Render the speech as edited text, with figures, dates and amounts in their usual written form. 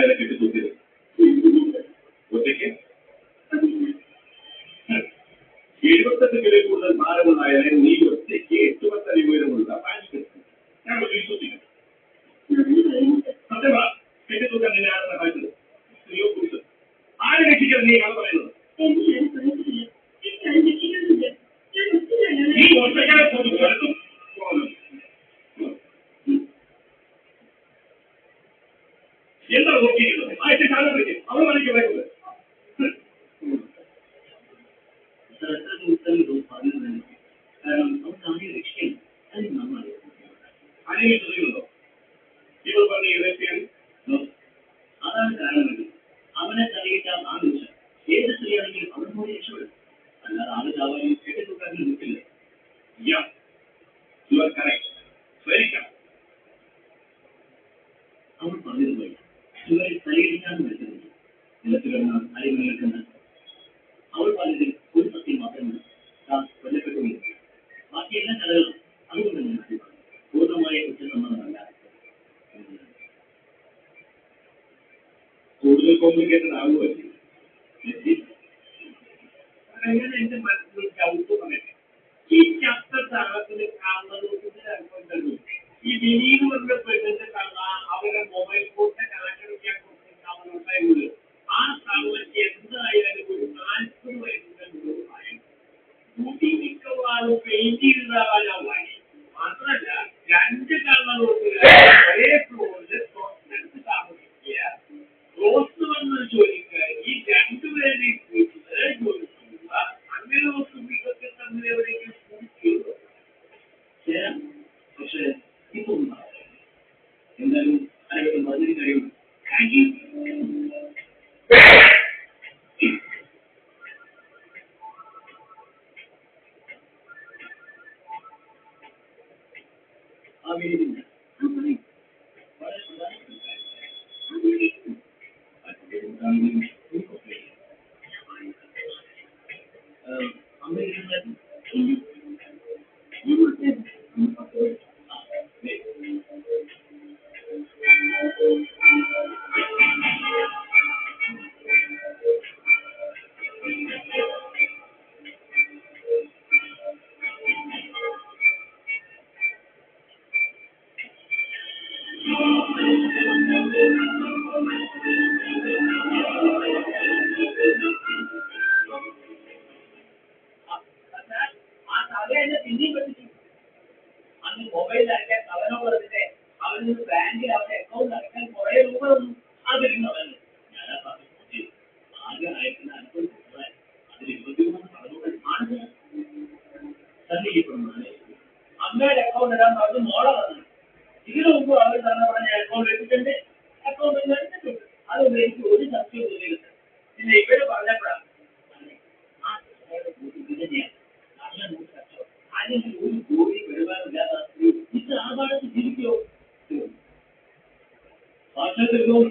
അയാളെ കെട്ടിത്തൂക്കിയത്? ഒറ്റയ്ക്ക് 78 കിലോ കൂടുതൽ ഭാരമുള്ള അയാളെ നീ ഒറ്റയ്ക്ക് 8 അടി ഉയരമുള്ള പാനിക്ക് ഞാൻ വിശ്വസിക്കുന്നു. സത്യമാ, കെട്ടിത്തൂക്കാൻ നിന്നെ ആരെ സഹായിച്ചത്? സ്ത്രീയോ പുരുഷൻ? ആരെ രക്ഷിക്കാൻ നീ ആണ് പറയുന്നത്? ഈ ഒറ്റയ്ക്കാരെ പൊതുസ്ഥലത്തും എന്താ നോക്കിയിരിക്കുന്നത്? ആഴ്ച കാലം വയ്ക്കും അവൾ മണിക്ക് വരുന്നത്. അനിയൻ ശ്രദ്ധിക്കുന്നുണ്ടോ? ഇവർ പറഞ്ഞ ഇരട്ടിയാണ്. അതാണ് കാരണം. അവനെ തടയിട്ട ആവശ്യം ഏത് സ്ത്രീയാണെങ്കിലും അവൻ പോലെ രക്ഷപ്പെടും. അല്ലാതെ ആള് ചാവാനും കെട്ടിത്തൂക്കാനും നിൽക്കില്ല. അവൻ പറഞ്ഞതുപോലെ ഇവരെ തലയിടിക്കാനും വരുത്തുന്നത് നിലത്തിലുള്ള അരിമേൽക്കുന്ന അവൾ പറഞ്ഞതിൽ ഒരു സത്യം മാത്രമാണ് താൻ കൊല്ലപ്പെട്ടുമില്ല. ബാക്കി എല്ലാ കഥകളും അതുകൊണ്ട് തന്നെ പൂർണ്ണമായ കുറ്റസമ്മതമല്ല. കൂടുതൽ കോംപ്ലിക്കേറ്റഡ് ആകുമല്ലേ? അങ്ങനെ എന്റെ മനസ്സിൽ ചവിട്ട് സമയത്ത് ഈ ചത്ത താളത്തിന് കാണുന്നത് ഈ വിനീത് പറഞ്ഞ പെണ്ണിന്റെ കള്ള അവരുടെ മൊബൈൽ ഫോണിന്റെ കണക്കെടുക്കാൻ കൊടുത്തിട്ടുണ്ടാവുന്നത് ആ കള്ളക്ക് എന്തായാലും ഒരു 40 വയസ്സിന്റെ കൂട്ടി മിക്കവാറും പെയിന്റ് ചെയ്തതാവാനായി. മാത്രമല്ല 2 കള്ളനോട്ട് ഒരേ ഫ്ലോറിൽ തൊട്ടടുത്ത് താമസിക്കുക. റോസ് വന്ന് ചോദിക്കാൻ ഈ 2 പേരെയും ചോദിക്കുക. അങ്ങനെ ഇതൊക്കെ തമ്മിൽ എവിടെയെങ്കിലും കൂടിയോ? പക്ഷേ ഇപ്പൊ എന്തായാലും അതിനൊക്കെ മറുപടി കഴിയുന്നു. അന്ന് മൊബൈൽ അടയ്ക്കാൻ അവനോ പറഞ്ഞിട്ട് അവന് ബാങ്കിൽ അവന്റെ അക്കൗണ്ട് അടയ്ക്കാൻ കുറെ രൂപ ഒന്നും അതിരുന്നു അവന്. ഞാൻ ആകെ 1900 അതിൽ 23 പറഞ്ഞുകൊണ്ട് തന്നിരിക്കുന്നു. അമ്മയുടെ അക്കൗണ്ട് ഇടാൻ പറഞ്ഞ് മോളെ പറഞ്ഞു. ഇതിനു മുമ്പ് അവർ തന്നെ പറഞ്ഞ അക്കൗണ്ട് എടുത്തിട്ടുണ്ട്, അക്കൗണ്ട് എടുത്തിട്ടുണ്ട്. അതൊന്നും എനിക്ക് ഒരു സത്യം തോന്നിയില്ല. പിന്നെ ഇവര് പറഞ്ഞപ്പോഴാണ് അല്ലെങ്കിൽ ഒരു ജോലി വരുവാനില്ലാത്ത ഇത് ആകാലത്ത് ജീവിക്കോ? വർഷത്തിലും